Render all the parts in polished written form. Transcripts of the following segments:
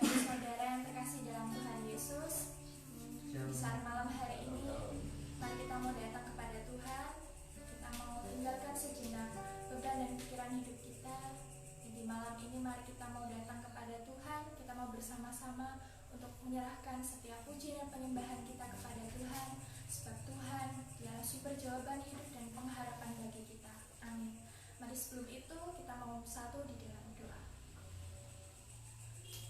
Saudara yang terkasih dalam Tuhan Yesus, di saat malam hari ini, mari kita mau datang kepada Tuhan. Kita mau tinggalkan sejenak beban dan pikiran hidup kita. Di malam ini mari kita mau datang kepada Tuhan. Kita mau bersama-sama untuk menyerahkan setiap puji dan penyembahan kita kepada Tuhan. Sebab Tuhan dialah sumber jawaban hidup dan pengharapan bagi kita. Amin. Mari sebelum itu kita mau satu di dalam doa.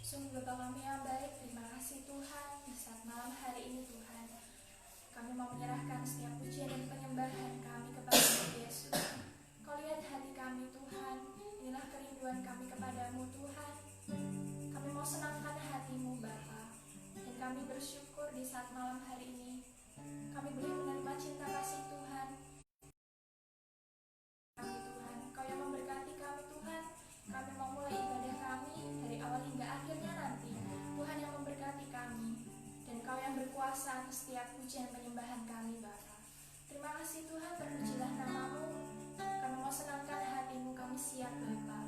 Sungguh Bapa kami yang baik, terima kasih Tuhan di saat malam hari ini Tuhan. Kami mau menyerahkan setiap pujian dan penyembahan kami kepada Yesus. Kau lihat hati kami Tuhan, inilah kerinduan kami kepadamu Tuhan. Kami mau senangkan hatimu Bapa, dan kami bersyukur di saat malam hari ini kami boleh menerima cinta kasih Tuhan. Kami Tuhan, Kau yang memberkati kami Tuhan. Kami mau mulai ibadah kami dari awal hingga akhirnya nanti. Tuhan yang memberkati kami, dan Kau yang berkuasa atas setiap pujian penyembahan kami Bapa. Terima kasih Tuhan, terpujilah namamu. Kami mau senangkan hatimu, kami siap Bapa.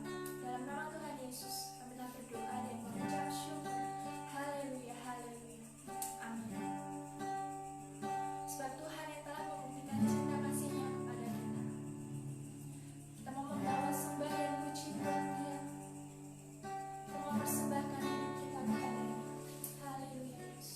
Dalam nama Tuhan Yesus kami telah berdoa dan mengucap syukur. Haleluya, haleluya. Amin. Sebab Tuhan yang telah membuktikan cinta kasih-Nya kepada kita, kita mau membawa sembah dan puji buat Dia. Kita mau persembahkan hidup kita kepada-Nya. Haleluya Yesus.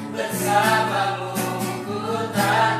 Bersamamu ku tak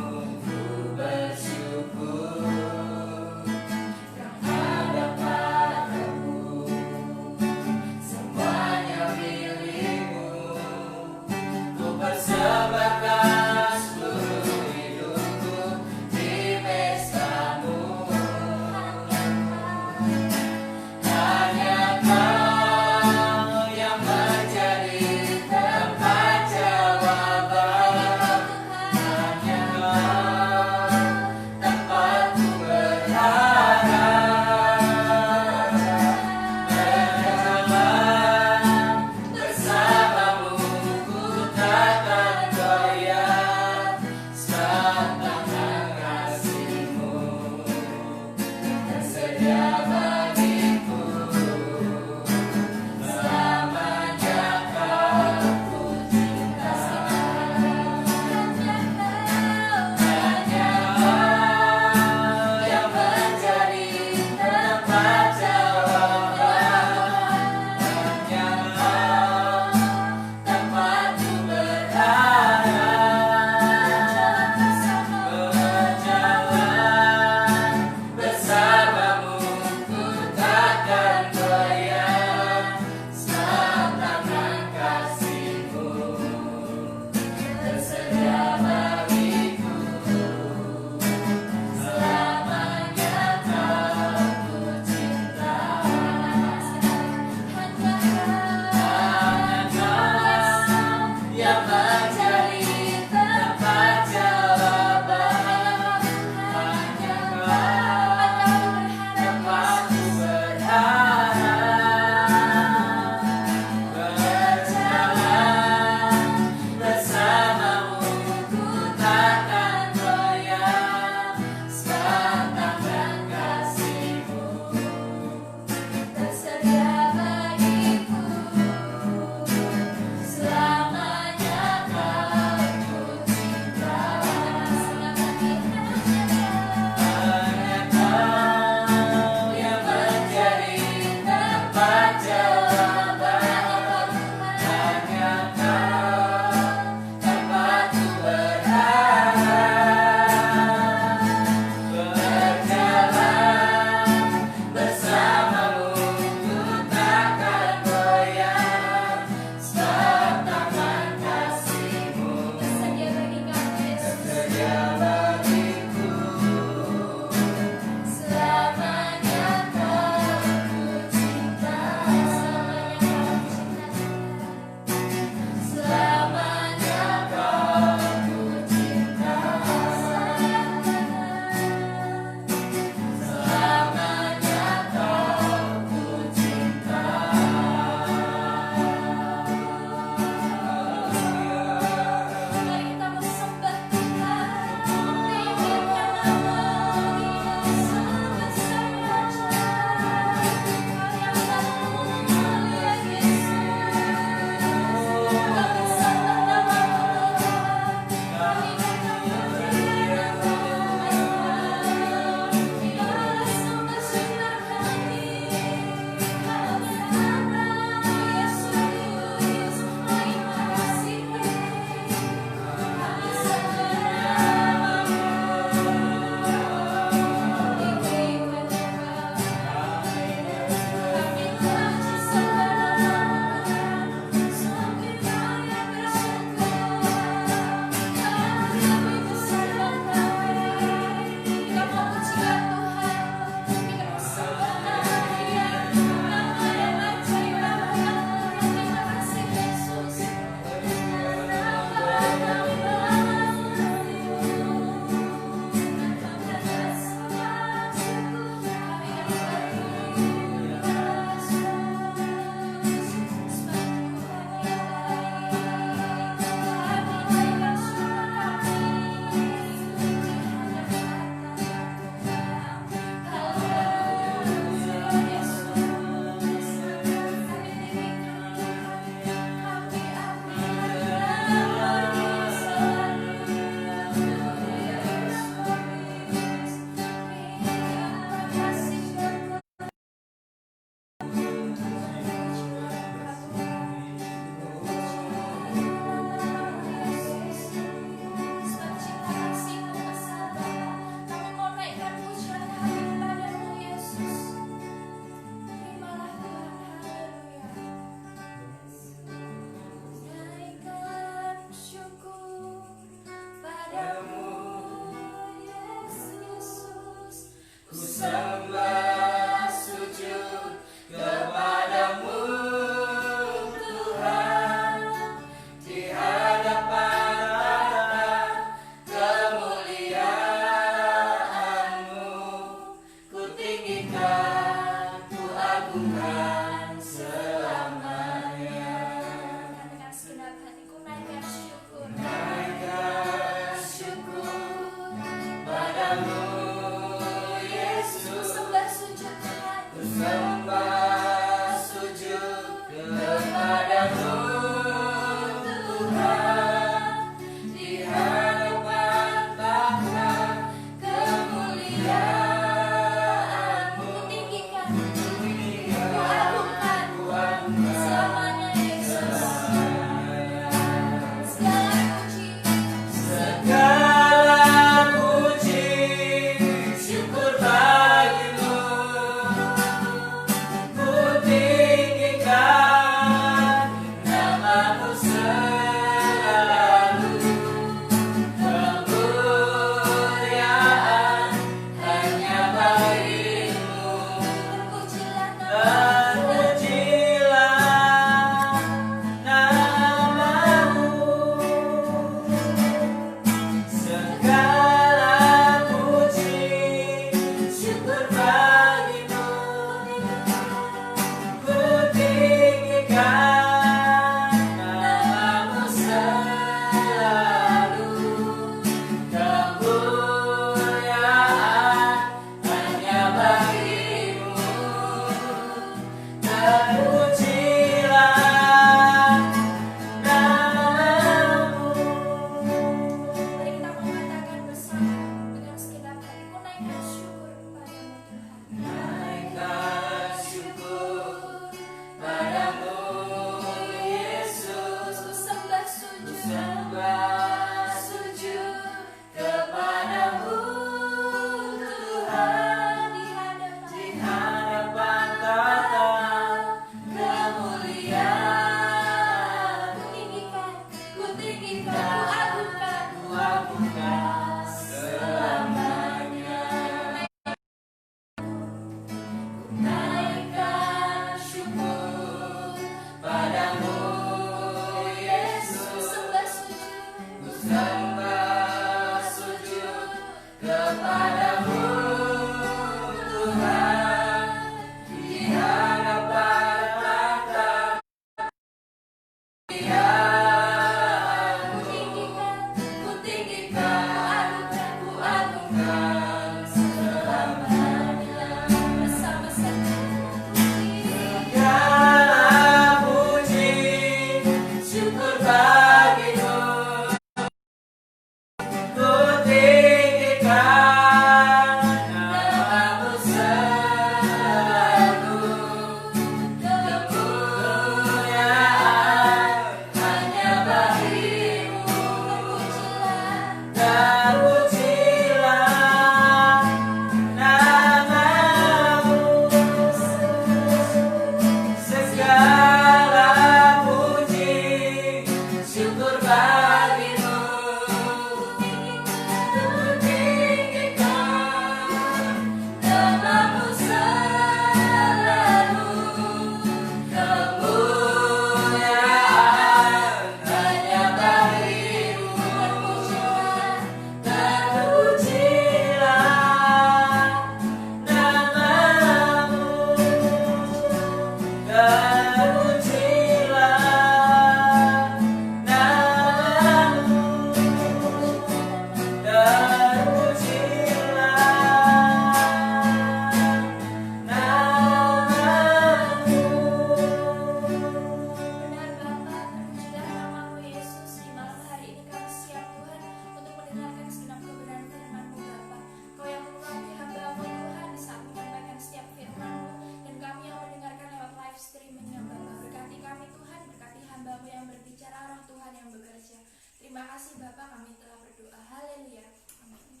Terima kasih Bapak, kami telah berdoa. Haleluya. Amin.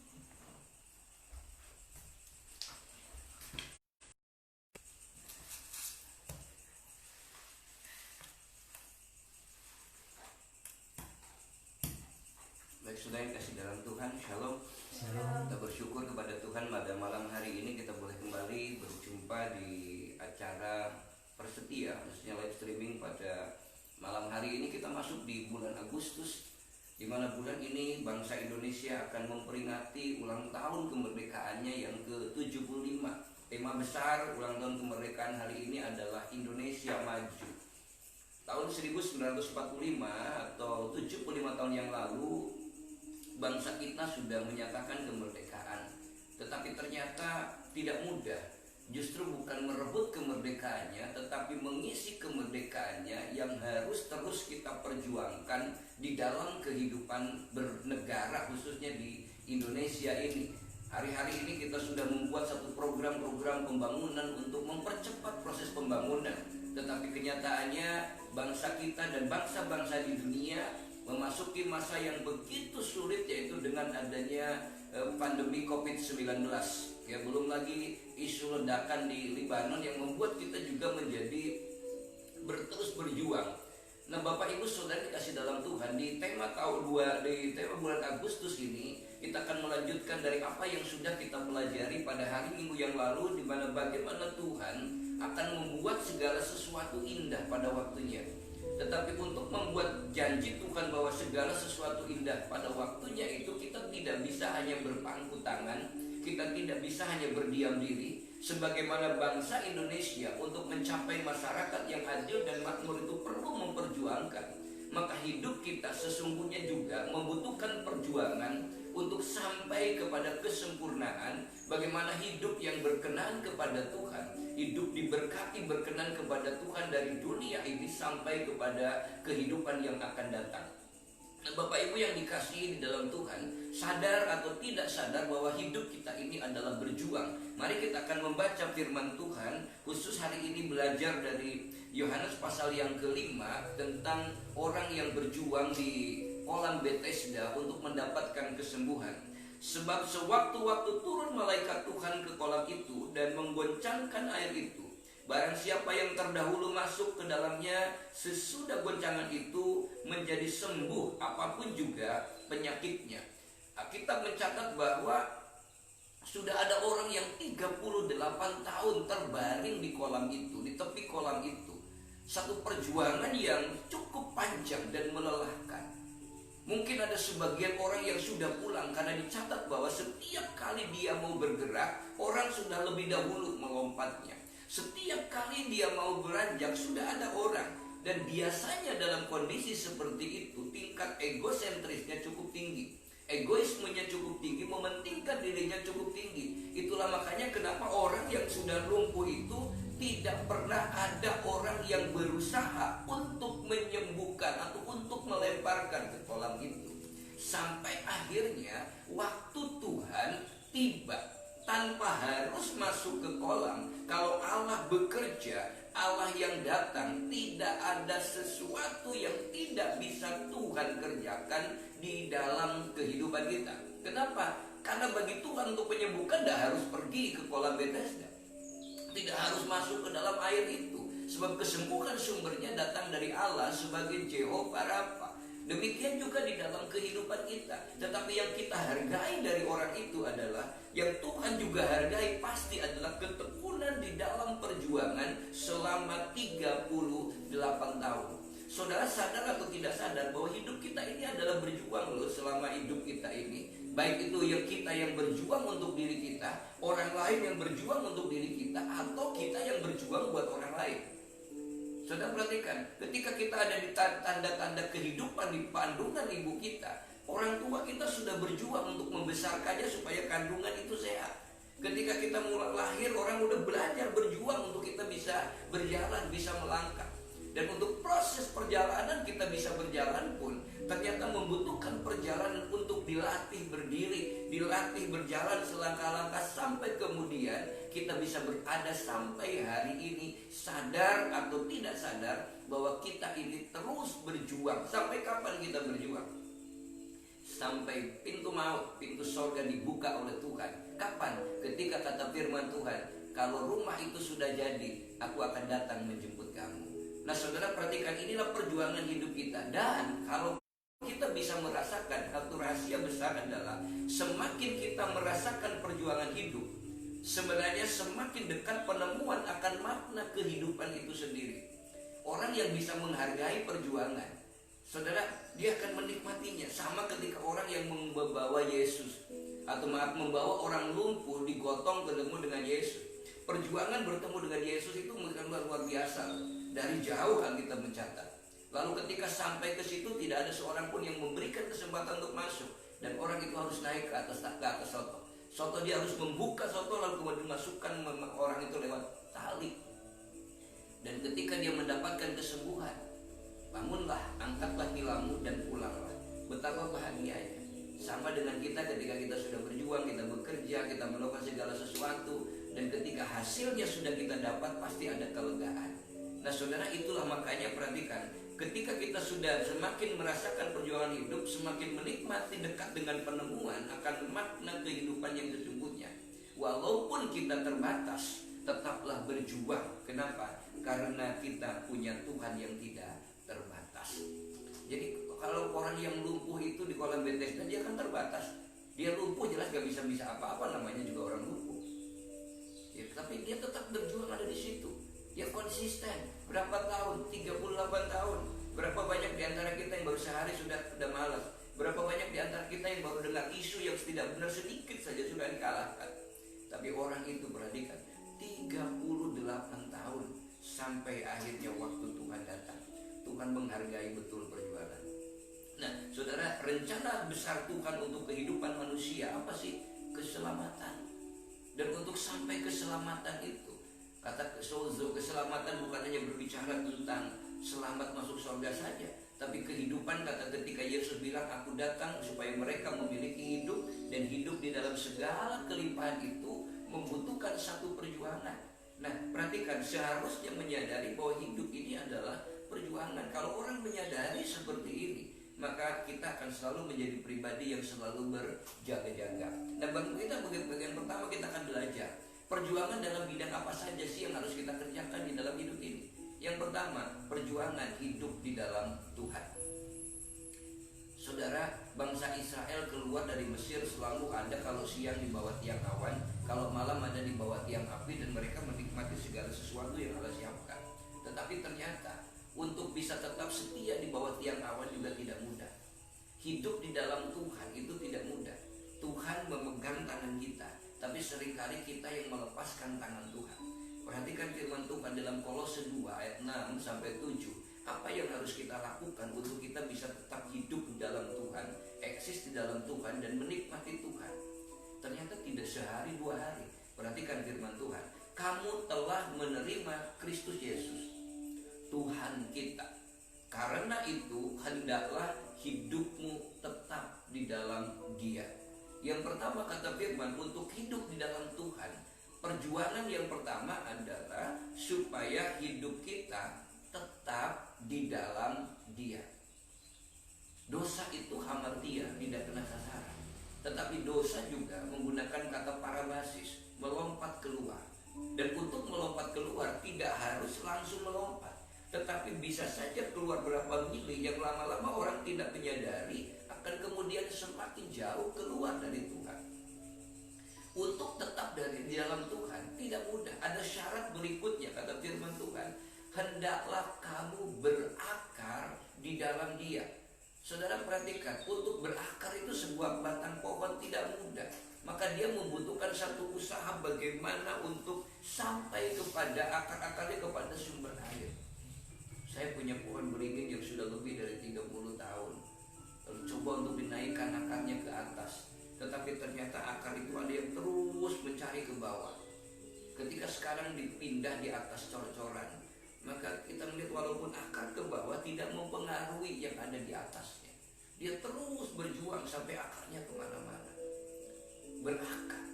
Baik saudara yang kasih dalam Tuhan, Shalom. Shalom. Kita bersyukur kepada Tuhan pada malam hari ini kita boleh kembali berjumpa di acara Persetia, khususnya live streaming pada malam hari ini. Kita masuk di bulan Agustus, di mana bulan ini bangsa Indonesia akan memperingati ulang tahun kemerdekaannya yang ke-75. Tema besar ulang tahun kemerdekaan hari ini adalah Indonesia Maju. Tahun 1945 atau 75 tahun yang lalu, bangsa kita sudah menyatakan kemerdekaan. Tetapi ternyata tidak mudah. Justru bukan merebut kemerdekaannya, tetapi mengisi kemerdekaannya yang harus terus kita perjuangkan di dalam kehidupan bernegara, khususnya di Indonesia ini. Hari-hari ini kita sudah membuat satu program-program pembangunan untuk mempercepat proses pembangunan. Tetapi kenyataannya bangsa kita dan bangsa-bangsa di dunia memasuki masa yang begitu sulit, yaitu dengan adanya pandemi COVID-19. Ya, belum lagi isu ledakan di Libanon yang membuat kita juga menjadi terus berjuang. Nah, Bapak Ibu Saudara dikasih dalam Tuhan, di tema bulan Agustus ini kita akan melanjutkan dari apa yang sudah kita pelajari pada hari Minggu yang lalu, di mana bagaimana Tuhan akan membuat segala sesuatu indah pada waktunya. Tetapi untuk membuat janji Tuhan bahwa segala sesuatu indah pada waktunya itu, kita tidak bisa hanya berpangku tangan, kita tidak bisa hanya berdiam diri. Sebagaimana bangsa Indonesia untuk mencapai masyarakat yang adil dan makmur itu perlu memperjuangkan, maka hidup kita sesungguhnya juga membutuhkan perjuangan untuk sampai kepada kesempurnaan. Bagaimana hidup yang berkenan kepada Tuhan, hidup diberkati berkenan kepada Tuhan dari dunia ini sampai kepada kehidupan yang akan datang. Nah, Bapak Ibu yang dikasihi di dalam Tuhan, sadar atau tidak sadar bahwa hidup kita ini adalah berjuang. Mari kita akan membaca firman Tuhan, khusus hari ini belajar dari Yohanes pasal yang ke-5 tentang orang yang berjuang di kolam Bethesda untuk mendapatkan kesembuhan. Sebab sewaktu-waktu turun malaikat Tuhan ke kolam itu dan menggoncangkan air itu, barang siapa yang terdahulu masuk ke dalamnya sesudah goncangan itu menjadi sembuh apapun juga penyakitnya. Kita mencatat bahwa sudah ada orang yang 38 tahun terbaring di kolam itu, di tepi kolam itu. Satu perjuangan yang cukup panjang dan melelahkan. Mungkin ada sebagian orang yang sudah pulang karena dicatat bahwa setiap kali dia mau bergerak, orang sudah lebih dahulu melompatnya. Setiap kali dia mau beranjak sudah ada orang. Dan biasanya dalam kondisi seperti itu tingkat egosentrisnya cukup tinggi, egoismenya cukup tinggi, mementingkan dirinya cukup tinggi. Itulah makanya kenapa orang yang sudah lumpuh itu tidak pernah ada orang yang berusaha untuk menyembuhkan atau untuk melemparkan ke kolam itu. Sampai akhirnya waktu Tuhan tiba tanpa harus masuk ke kolam. Kalau Allah bekerja, Allah yang datang, tidak ada sesuatu yang tidak bisa Tuhan kerjakan di dalam kehidupan kita. Kenapa? Karena bagi Tuhan untuk menyembuhkan tidak harus pergi ke kolam Bethesda, tidak harus masuk ke dalam air itu. Sebab kesembuhan sumbernya datang dari Allah sebagai Jehovah Rafa. Demikian juga di dalam kehidupan kita. Tetapi yang kita hargai dari orang itu adalah, yang Tuhan juga hargai pasti adalah ketekunan di dalam perjuangan selama 38 tahun. Saudara sadar atau tidak sadar bahwa hidup kita ini adalah berjuang loh selama hidup kita ini. Baik itu yang kita yang berjuang untuk diri kita, orang lain yang berjuang untuk diri kita, atau kita yang berjuang buat orang lain. Saudara perhatikan, ketika kita ada di tanda-tanda kehidupan di kandungan ibu kita, orang tua kita sudah berjuang untuk membesarkannya supaya kandungan itu sehat. Ketika kita mulai lahir, orang udah belajar berjuang untuk kita bisa berjalan, bisa melangkah. Dan untuk proses perjalanan kita bisa berjalan pun ternyata membutuhkan perjalanan untuk dilatih berdiri, dilatih berjalan selangkah-langkah sampai kemudian kita bisa berada sampai hari ini, sadar atau tidak sadar bahwa kita ini terus berjuang. Sampai kapan kita berjuang? sampai pintu maut, pintu sorga dibuka oleh Tuhan. Kapan? Ketika kata firman Tuhan, kalau rumah itu sudah jadi, aku akan datang menjemput kamu. Nah saudara perhatikan, inilah perjuangan hidup kita. Dan kalau kita bisa merasakan, satu rahasia besar adalah semakin kita merasakan perjuangan hidup, sebenarnya semakin dekat penemuan akan makna kehidupan itu sendiri. Orang yang bisa menghargai perjuangan, saudara, dia akan menikmatinya. Sama ketika orang yang membawa Yesus, atau membawa orang lumpuh digotong ketemu dengan Yesus. Perjuangan bertemu dengan Yesus itu luar biasa. Dari jauh Alkitab mencatat. Lalu ketika sampai ke situ tidak ada seorang pun yang memberikan kesempatan untuk masuk, dan orang itu harus naik ke atas soto. Soto dia harus membuka soto lalu kemudian dimasukkan orang itu lewat tali. Dan ketika dia mendapatkan kesembuhan, bangunlah, angkatlah tilammu dan pulanglah. Betapa bahagianya. Sama dengan kita ketika kita sudah berjuang, kita bekerja, kita melakukan segala sesuatu, dan ketika hasilnya sudah kita dapat, pasti ada kelegaan. Nah saudara, itulah makanya perhatikan, ketika kita sudah semakin merasakan perjuangan hidup, semakin menikmati dekat dengan penemuan akan makna kehidupan yang sesungguhnya. Walaupun kita terbatas, tetaplah berjuang. Kenapa? Karena kita punya Tuhan yang tidak terbatas. Jadi kalau orang yang lumpuh itu di kolam Bethesda, dia kan terbatas. Dia lumpuh jelas gak bisa apa-apa, namanya juga orang lumpuh. Ya, tapi dia tetap berjuang ada di situ. Dia konsisten. Berapa tahun? 38 tahun. Berapa banyak di antara kita yang baru sehari sudah malas. Berapa banyak di antara kita yang baru dengar isu yang tidak benar sedikit saja sudah dikalahkan. Tapi orang itu perhatikan, 38 tahun sampai akhirnya waktu Tuhan datang. Tuhan menghargai betul perjuangan. Nah, saudara, rencana besar Tuhan untuk kehidupan manusia apa sih? Keselamatan. Dan untuk sampai keselamatan itu, kata sozo, keselamatan bukan hanya berbicara tentang selamat masuk surga saja, tapi kehidupan. Kata ketika Yesus bilang, aku datang supaya mereka memiliki hidup, dan hidup di dalam segala kelimpahan itu membutuhkan satu perjuangan. Nah perhatikan, seharusnya menyadari bahwa hidup ini adalah perjuangan. Kalau orang menyadari seperti ini, maka kita akan selalu menjadi pribadi yang selalu berjaga-jaga. Nah bagi kita, bagian pertama kita akan belajar perjuangan dalam bidang apa saja sih yang harus kita kerjakan di dalam hidup ini. Yang pertama, perjuangan hidup di dalam Tuhan. Saudara, bangsa Israel keluar dari Mesir selalu ada, kalau siang di bawah tiang awan, kalau malam ada di bawah tiang api, dan mereka menikmati segala sesuatu yang Allah siapkan. Tetapi ternyata untuk bisa tetap setia di bawah tiang awan juga tidak mudah. Hidup di dalam Tuhan itu tidak mudah. Tuhan memegang tangan kita, tapi seringkali kita yang melepaskan tangan Tuhan. Perhatikan firman Tuhan dalam Kolose 2 ayat 6 sampai 7. Apa yang harus kita lakukan untuk kita bisa tetap hidup di dalam Tuhan, eksis di dalam Tuhan, dan menikmati Tuhan? Ternyata tidak sehari dua hari. Perhatikan firman Tuhan. Kamu telah menerima Kristus Yesus, Tuhan kita. Karena itu hendaklah hidupmu tetap di dalam Dia. Yang pertama kata firman, untuk hidup di dalam Tuhan, perjuangan yang pertama adalah supaya hidup kita tetap di dalam Dia. Dosa itu hamartia, tidak kena sasaran. Tetapi dosa juga menggunakan kata parabasis, melompat keluar. Dan untuk melompat keluar tidak harus langsung melompat, tetapi bisa saja keluar berapa mili yang lama-lama orang tidak menyadari akan kemudian semakin jauh keluar dari Tuhan. Untuk tetap di dalam Tuhan tidak mudah. Ada syarat berikutnya, kata firman Tuhan, hendaklah kamu berakar di dalam Dia. Saudara perhatikan, untuk berakar itu sebuah batang pohon tidak mudah. Maka dia membutuhkan satu usaha bagaimana untuk sampai kepada akar-akarnya, kepada sumber air. Saya punya pohon beringin yang sudah lebih dari 30 tahun. Lalu coba untuk dinaikkan akarnya ke atas, tetapi ternyata akar itu ada yang terus mencari ke bawah. Ketika sekarang dipindah di atas cor-coran, maka kita melihat walaupun akar ke bawah tidak mempengaruhi yang ada di atasnya. Dia terus berjuang sampai akarnya kemana-mana, berakar.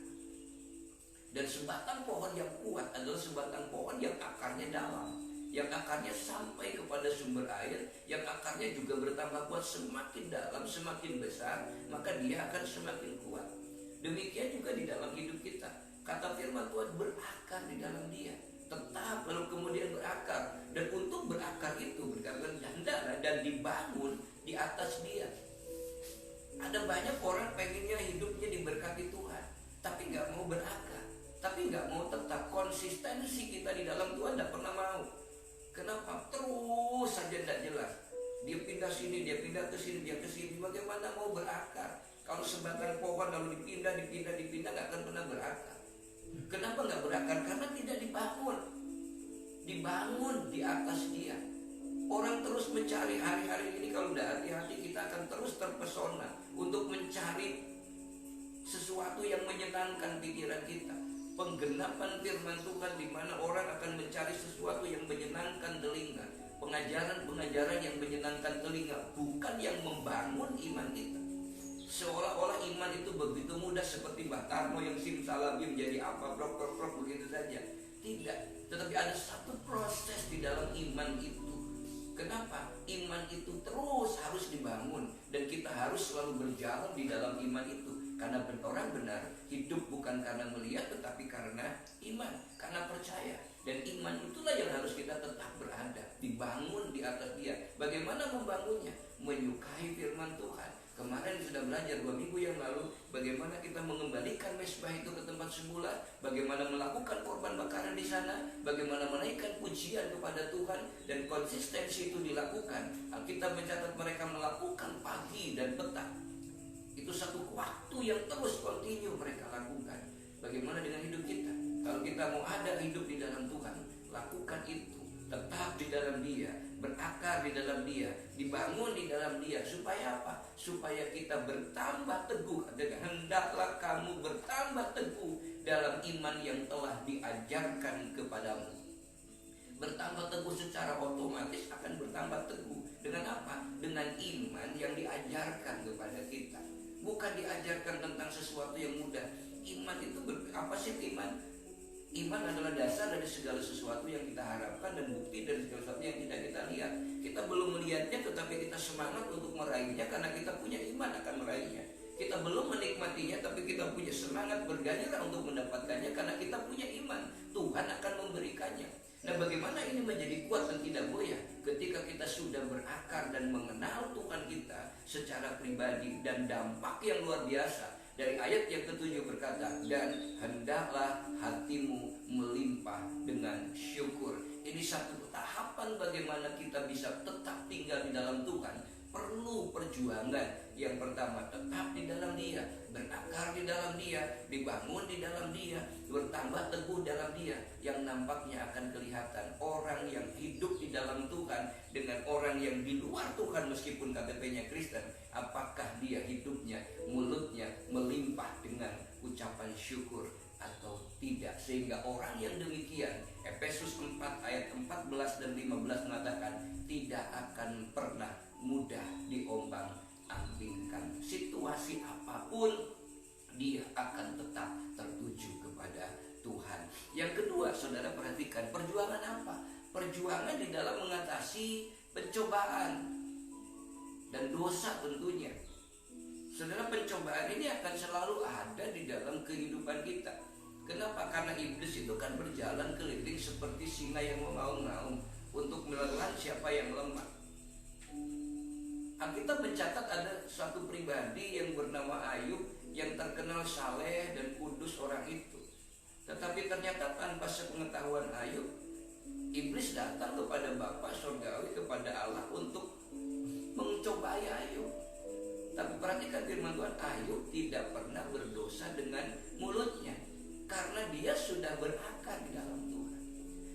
Dan sebatang pohon yang kuat adalah sebatang pohon yang akarnya dalam. yang akarnya sampai kepada sumber air, yang akarnya juga bertambah kuat, semakin dalam, semakin besar, maka dia akan semakin kuat. Demikian juga di dalam hidup kita. Kata firman Tuhan, berakar di dalam dia, tetap, lalu kemudian berakar. Dan untuk berakar itu berkata hendaklah dan dibangun di atas dia. Ada banyak orang pengennya hidupnya diberkati Tuhan, tapi nggak mau berakar, tapi nggak mau tetap. Konsistensi kita di dalam Tuhan tidak pernah mau. Kenapa? Terus saja tidak jelas. Dia pindah sini, dia pindah ke sini, dia ke sini. Bagaimana mau berakar? Kalau sebatang pohon lalu dipindah, nggak akan pernah berakar. Kenapa nggak berakar? Karena tidak dibangun. Dibangun di atas dia. Orang terus mencari hari-hari ini, kalau tidak hati-hati kita akan terus terpesona untuk mencari sesuatu yang menyenangkan pikiran kita. Penggenapan firman Tuhan di mana orang akan mencari sesuatu yang menyenangkan telinga, pengajaran-pengajaran yang menyenangkan telinga, bukan yang membangun iman kita. Seolah-olah iman itu begitu mudah seperti Mbah Tarno yang simsalabim jadi apa, prok begitu saja. Tidak, tetapi ada satu proses di dalam iman itu. Kenapa? Iman itu terus harus dibangun, dan kita harus selalu berjalan di dalam iman itu. Karena orang benar hidup bukan karena melihat, tetapi karena iman, karena percaya. Dan iman itulah yang harus kita tetap berada, dibangun di atas dia. Bagaimana membangunnya? Menyukai firman Tuhan. Kemarin sudah belajar 2 minggu yang lalu bagaimana kita mengembalikan mezbah itu ke tempat semula, bagaimana melakukan korban bakaran di sana, bagaimana menaikkan pujian kepada Tuhan, dan konsistensi itu dilakukan. Alkitab mencatat mereka melakukan pagi dan petang. Itu satu waktu yang terus kontinu mereka lakukan. Bagaimana dengan hidup kita? Kalau kita mau ada hidup di dalam Tuhan, lakukan itu. Tetap di dalam dia, berakar di dalam dia, dibangun di dalam dia. Supaya apa? Supaya kita bertambah teguh. Hendaklah kamu bertambah teguh dalam iman yang telah diajarkan kepadamu. Bertambah teguh secara otomatis akan bertambah teguh. Dengan apa? Dengan iman yang diajarkan kepada kita. Bukan diajarkan tentang sesuatu yang mudah. Iman itu apa sih iman? Iman adalah dasar dari segala sesuatu yang kita harapkan dan bukti dari segala sesuatu yang tidak kita lihat. Kita belum melihatnya, tetapi kita semangat untuk meraihnya karena kita punya iman akan meraihnya. Kita belum menikmatinya, tapi kita punya semangat bergairah untuk mendapatkannya karena kita punya iman. Tuhan akan memberikannya. Nah, bagaimana ini menjadi kuat dan tidak goyah? Ketika kita sudah berakar dan mengenal Tuhan kita secara pribadi, dan dampak yang luar biasa. Dari ayat yang ke-7 berkata, dan hendaklah hatimu melimpah dengan syukur. Ini satu tahapan bagaimana kita bisa tetap tinggal di dalam Tuhan. Perlu perjuangan. Yang pertama, tetap di dalam dia, berakar di dalam dia, dibangun di dalam dia, bertambah teguh dalam dia. Yang nampaknya akan kelihatan orang yang hidup di dalam Tuhan dengan orang yang di luar Tuhan meskipun KTP-nya Kristen. Apakah dia hidupnya, mulutnya melimpah dengan ucapan syukur atau tidak? Sehingga orang yang demikian, Efesus 4 ayat 14 dan 15 mengatakan, tidak akan pernah mudah diombang-ambingkan. Situasi apapun dia akan tetap tertuju kepada Tuhan. Yang kedua, saudara perhatikan, perjuangan apa? Perjuangan di dalam mengatasi pencobaan dan dosa tentunya. Saudara, pencobaan ini akan selalu ada di dalam kehidupan kita. Kenapa? Karena iblis itu kan berjalan keliling seperti singa yang mengaum-ngaum untuk melawan siapa yang lemah. Alkitab mencatat ada suatu pribadi yang bernama Ayub yang terkenal saleh dan kudus orang itu. Tetapi ternyata tanpa sepengetahuan Ayub, iblis datang kepada Bapa Surgawi, kepada Allah untuk mencobai Ayub. Tapi perhatikan firman Tuhan, Ayub tidak pernah berdosa dengan mulutnya karena dia sudah berakar di dalam Tuhan.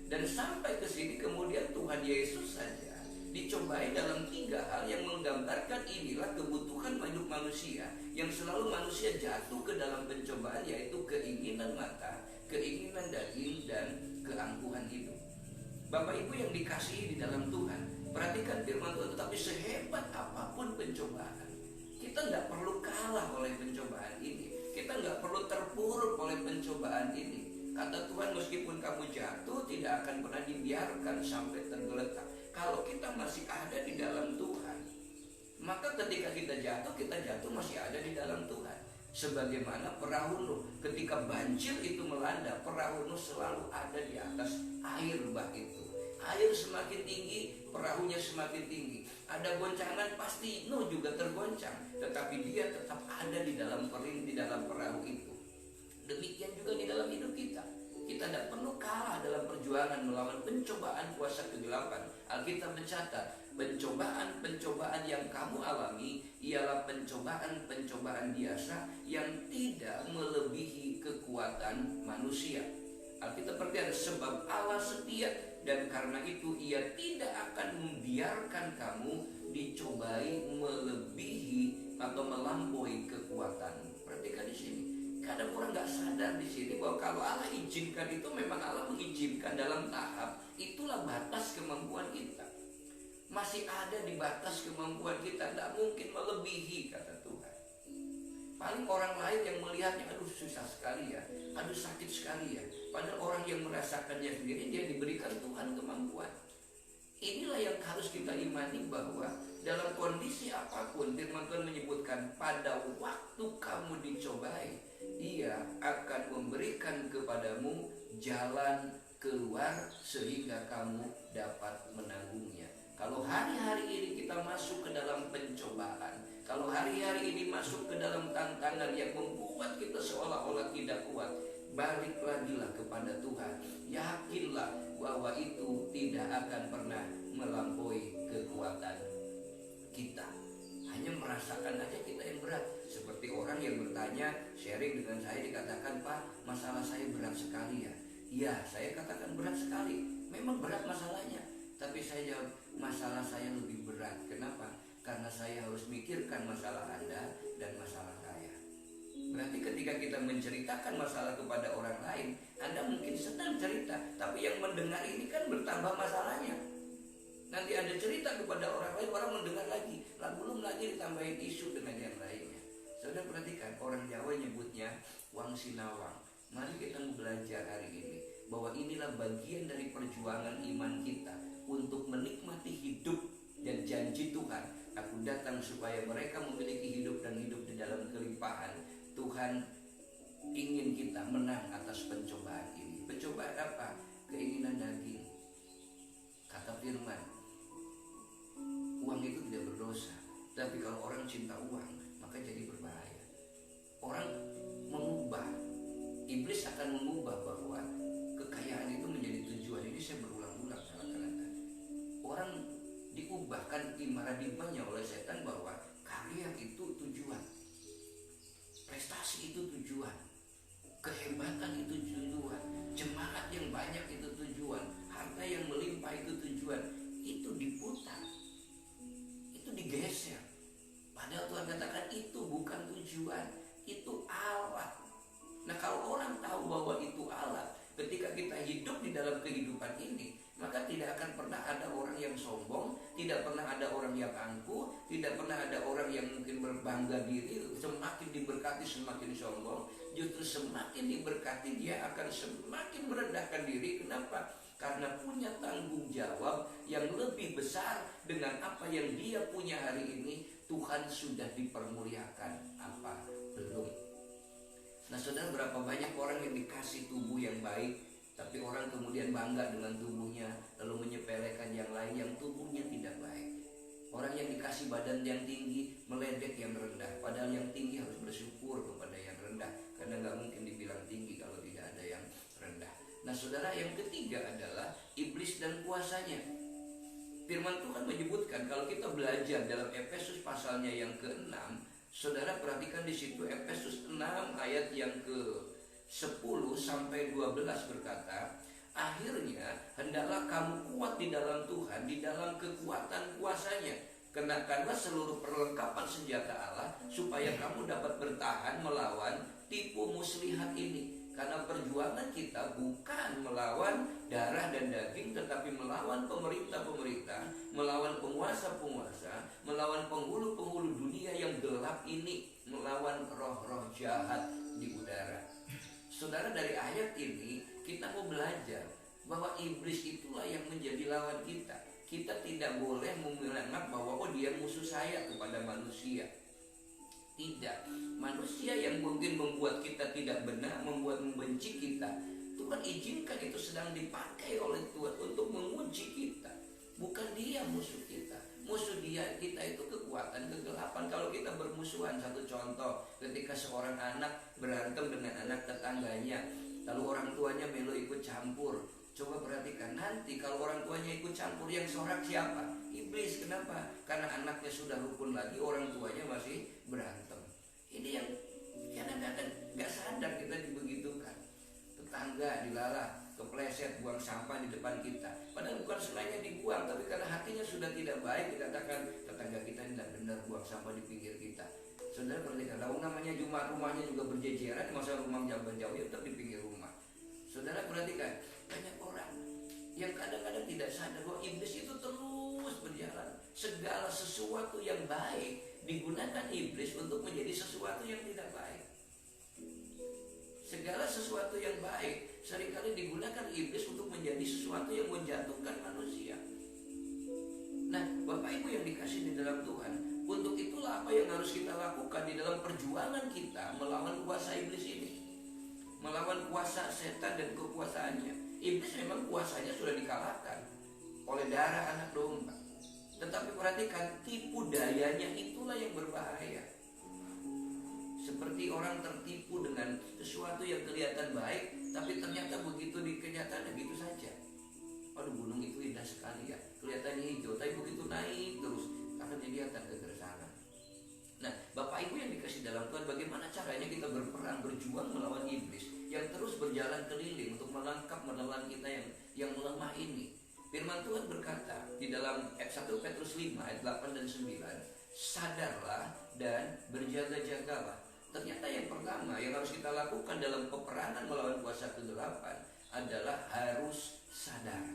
Dan sampai ke sini kemudian Tuhan Yesus saja dicobai dalam 3 hal yang menggambarkan inilah kebutuhan hidup manusia, yang selalu manusia jatuh ke dalam pencobaan, yaitu keinginan mata, keinginan daging, dan keangkuhan hidup. Bapak Ibu yang dikasihi di dalam Tuhan, perhatikan firman Tuhan, tetapi sehebat apapun pencobaan, kita nggak perlu kalah oleh pencobaan ini. Kita nggak perlu terpuruk oleh pencobaan ini. Kata Tuhan, meskipun kamu jatuh, tidak akan pernah dibiarkan sampai tergeletak. Kalau kita masih ada di dalam Tuhan, maka ketika kita jatuh masih ada di dalam Tuhan. Sebagaimana perahu Nuh, ketika banjir itu melanda, perahu Nuh selalu ada di atas air bah itu. Air semakin tinggi, perahunya semakin tinggi. Ada goncangan, pasti Nuh juga tergoncang, tetapi dia tetap ada di dalam perahu itu. Demikian juga di dalam hidup kita. Kita tidak perlu kalah dalam perjuangan melawan pencobaan kuasa kegelapan. Alkitab mencatat, pencobaan-pencobaan yang kamu alami ialah pencobaan-pencobaan biasa yang tidak melebihi kekuatan manusia. Alkitab berkata, sebab Allah setia, dan karena itu Ia tidak akan membiarkan kamu dicobai melebihi atau melampaui kekuatan. Perhatikan di sini. Kadang orang nggak sadar di sini bahwa kalau Allah izinkan itu memang Allah mengizinkan dalam tahap. Itulah batas kemampuan kita. Masih ada di batas kemampuan kita, tidak mungkin melebihi, kata Tuhan. Paling orang lain yang melihatnya, aduh susah sekali ya, aduh sakit sekali ya. Padahal orang yang merasakannya sendiri, dia diberikan Tuhan kemampuan. Inilah yang harus kita imani, bahwa dalam kondisi apapun, firman Tuhan menyebutkan pada waktu kamu dicobai, Dia akan memberikan kepadamu jalan keluar sehingga kamu dapat menanggungnya. Kalau hari-hari ini kita masuk ke dalam pencobaan, kalau hari-hari ini masuk ke dalam tantangan yang membuat kita seolah-olah tidak kuat, balik lagilah kepada Tuhan. Yakinlah bahwa itu tidak akan pernah melampaui kekuatan kita. Hanya merasakan aja kita yang berat. Seperti orang yang bertanya, sharing dengan saya, dikatakan, Pak, masalah saya berat sekali ya. Iya, saya katakan berat sekali. Memang berat masalahnya. Tapi saya jawab, masalah saya lebih berat. Kenapa? Karena saya harus mikirkan masalah Anda dan masalah saya. Berarti ketika kita menceritakan masalah kepada orang lain, Anda mungkin senang cerita, tapi yang mendengar ini kan bertambah masalahnya. Nanti Anda cerita kepada orang lain, orang mendengar lagi, lalu belum lagi ditambahin isu dengan yang lainnya. Saudara perhatikan, orang Jawa nyebutnya wang sinawang. Mari kita belajar hari ini bahwa inilah bagian dari perjuangan iman kita untuk menikmati hidup dan janji Tuhan. Aku datang supaya mereka memiliki hidup dan hidup di dalam kelimpahan. Tuhan ingin kita menang atas pencobaan ini. Pencobaan apa? Keinginan daging. Kata firman, uang itu tidak berdosa, tapi kalau orang cinta uang, maka jadi berbahaya. Orang mengubah, iblis akan mengubah bahwa kekayaan itu menjadi tujuan. Ini saya berulang-ulang katakan tadi. Orang diubahkan paradigmanya oleh setan bahwa karya itu tujuan, prestasi itu tujuan, kehebatan itu tujuan, jemaat yang banyak itu tujuan, harta yang melimpah itu tujuan. Itu diputar, itu digeser. Padahal Tuhan katakan itu bukan tujuan, itu alat. Nah, kalau orang tahu bahwa itu alat, ketika kita hidup di dalam kehidupan ini, maka tidak akan pernah ada orang yang sombong, tidak pernah ada orang yang angkuh, tidak pernah ada orang yang mungkin berbangga diri. Semakin diberkati semakin sombong. Justru semakin diberkati dia akan semakin merendahkan diri. Kenapa? Karena punya tanggung jawab yang lebih besar dengan apa yang dia punya hari ini. Tuhan sudah dipermuliakan apa belum? Nah, saudara, berapa banyak orang yang dikasih tubuh yang baik, tapi orang kemudian bangga dengan tubuhnya, lalu menyepelekan yang lain yang tubuhnya tidak baik. Orang yang dikasih badan yang tinggi meledek yang rendah, padahal yang tinggi harus bersyukur kepada yang rendah, karena nggak mungkin dibilang tinggi kalau tidak ada yang rendah. Nah, saudara, yang ketiga adalah iblis dan kuasanya. Firman Tuhan menyebutkan, kalau kita belajar dalam Efesus pasalnya yang ke-6, saudara perhatikan di situ, Efesus 6 ayat yang ke-10 sampai 12 berkata, akhirnya hendaklah kamu kuat di dalam Tuhan, di dalam kekuatan kuasanya. Kenakanlah seluruh perlengkapan senjata Allah, supaya kamu dapat bertahan melawan tipu muslihat ini. Karena perjuangan kita bukan melawan darah dan daging, tetapi melawan pemerintah-pemerintah, melawan penguasa-penguasa, melawan penghulu-penghulu dunia yang gelap ini, melawan roh-roh jahat di udara. Saudara, dari ayat ini kita mau belajar bahwa iblis itulah yang menjadi lawan kita. Kita tidak boleh menganggap bahwa dia musuh saya kepada manusia. Tidak. Manusia yang mungkin membuat kita tidak benar, membuat membenci kita, Tuhan izinkan itu sedang dipakai oleh Tuhan untuk menguji kita. Bukan dia musuh kita. Musuh kita itu kekuatan kegelapan. Kalau kita bermusuhan, satu contoh, ketika seorang anak berantem dengan anak tetangganya, lalu orang tuanya melo ikut campur. Coba perhatikan, nanti kalau orang tuanya ikut campur, yang sorak siapa? Iblis. Kenapa? Karena anaknya sudah rukun lagi, orang tuanya masih berantem. Ini yang kadang-kadang gak sadar kita dibegitukan. Tetangga dilalah, kepleset buang sampah di depan kita, padahal bukan sengaja dibuang, tapi karena hatinya sudah tidak baik, dikatakan tetangga kita tidak benar buang sampah di pinggir kita. Saudara perhatikan, kalau namanya rumahnya juga berjejeran, masa rumah jauh-jauh ya tetap di pinggir rumah. Saudara perhatikan, banyak orang yang kadang-kadang tidak sadar bahwa iblis itu terus berjalan. Segala sesuatu yang baik digunakan iblis untuk menjadi sesuatu yang tidak baik. Segala sesuatu yang baik seringkali digunakan iblis untuk menjadi sesuatu yang menjatuhkan manusia. Nah, Bapak Ibu yang dikasih di dalam Tuhan, untuk itulah apa yang harus kita lakukan di dalam perjuangan kita melawan kuasa iblis ini, melawan kuasa setan dan kekuasaannya. Iblis memang kuasanya sudah dikalahkan oleh darah anak domba. Tetapi perhatikan, tipu dayanya itulah yang berbahaya. Seperti orang tertipu dengan sesuatu yang kelihatan baik, tapi ternyata begitu di kenyataannya gitu saja. Aduh, gunung itu indah sekali ya, kelihatannya hijau, tapi begitu naik terus akan jadi akan kegersana. Nah, Bapak Ibu yang dikasih dalam Tuhan, bagaimana caranya kita berperang, berjuang melawan iblis yang terus berjalan keliling untuk menangkap, menelan kita yang lemah ini. Firman Tuhan berkata di dalam 1 Petrus 5 ayat 8 dan 9, sadarlah dan berjaga-jagalah. Ternyata yang pertama yang harus kita lakukan dalam peperangan melawan kuasa kegelapan adalah harus sadar.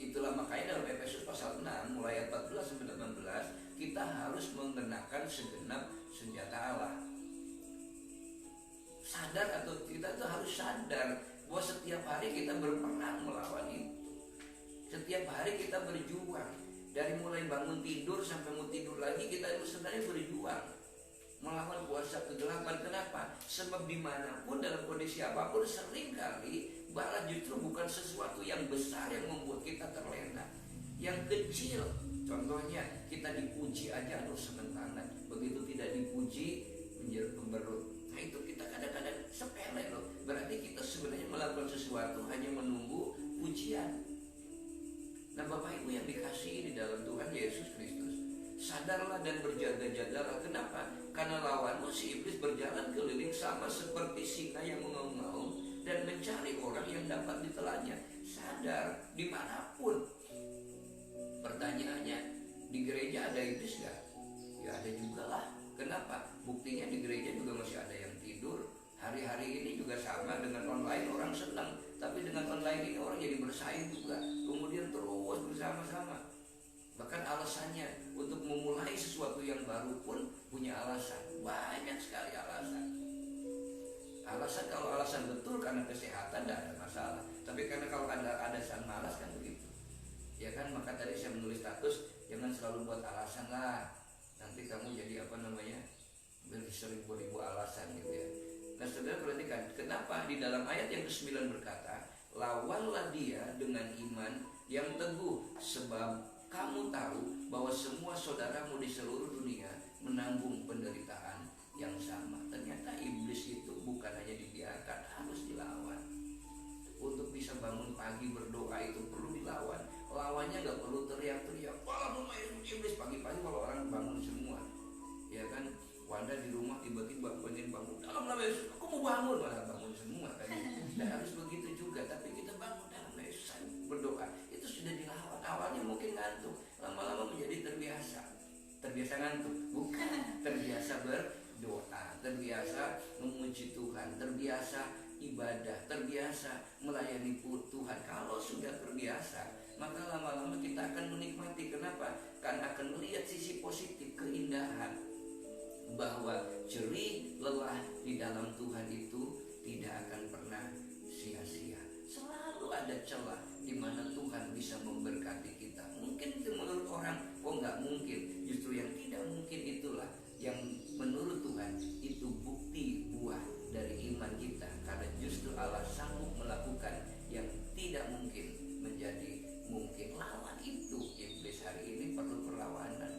Itulah makanya dalam Efesus pasal 6 mulai ayat 14 sampai 18 kita harus mengenakan segenap senjata Allah. Sadar, atau kita tuh harus sadar bahwa setiap hari kita berperang melawan itu. Setiap hari kita berjuang. Dari mulai bangun tidur sampai mau tidur lagi, kita sebenarnya berjuang melawan kuasa kegelapan. Kenapa? Sebab dimanapun, dalam kondisi apapun, seringkali balas justru bukan sesuatu yang besar yang membuat kita terlena. Yang kecil, contohnya kita dipuji aja aduh seneng banget. Begitu tidak dipuji menjadi pemberut. Nah itu kita kadang-kadang sepele loh. Berarti kita sebenarnya melakukan sesuatu hanya menunggu pujian. Nah Bapak Ibu yang dikasihi di dalam Tuhan Yesus Kristus, sadarlah dan berjaga-jagalah. Kenapa? Karena lawanmu si iblis berjalan keliling sama seperti singa yang mengaum-ngaum dan mencari orang yang dapat ditelannya. Sadar dimanapun. Pertanyaannya, di gereja ada iblis gak? Ya ada juga lah. Kenapa? Buktinya di gereja juga masih ada yang tidur. Hari-hari ini juga sama, dengan online orang senang, tapi dengan online ini orang jadi bersaing juga, kemudian terus bersama-sama. Bahkan alasannya untuk memulai sesuatu yang baru pun punya alasan. Banyak sekali alasan. Kalau alasan betul karena kesehatan tidak ada masalah. Tapi karena kalau ada alasan malas kan begitu. Ya kan, maka tadi saya menulis status, jangan selalu buat alasan lah. Nanti kamu jadi beribu-ribu alasan gitu ya. Nah saudara perhatikan, kenapa di dalam ayat yang ke-9 berkata, lawanlah dia dengan iman yang teguh, sebab kamu tahu bahwa semua saudaramu di seluruh dunia menanggung penderitaan yang sama. Ternyata iblis itu bukan hanya dibiarkan, harus dilawan. Untuk bisa bangun pagi berdoa itu perlu dilawan. Lawannya gak perlu teriak-teriak, wah iblis, pagi-pagi kalau orang bangun semua, ya kan. Wanda di rumah tiba-tiba pengen bangun, dalam nama Yesus aku mau bangun, malah bangun semua kan. Dan harus begitu juga, tapi kita bangun dalam nama Yesus berdoa, itu sudah dilawan. Awalnya mungkin ngantuk, lama-lama menjadi terbiasa ngantuk, bukan, terbiasa berdoa, terbiasa memuji Tuhan, terbiasa ibadah, terbiasa melayani Tuhan. Kalau sudah terbiasa, maka lama-lama kita akan menikmati. Kenapa? Karena akan melihat sisi positif, keindahan, bahwa jerih lelah di dalam Tuhan itu tidak akan pernah sia-sia. Selalu ada celah di mana Tuhan bisa memberkati kita. Mungkin itu menurut orang, oh nggak mungkin. Justru yang tidak mungkin itulah yang menurut Tuhan itu bukti buah dari iman kita. Karena justru Allah sanggup melakukan yang tidak mungkin menjadi mungkin. Lawan itu iblis hari ini perlu perlawanan,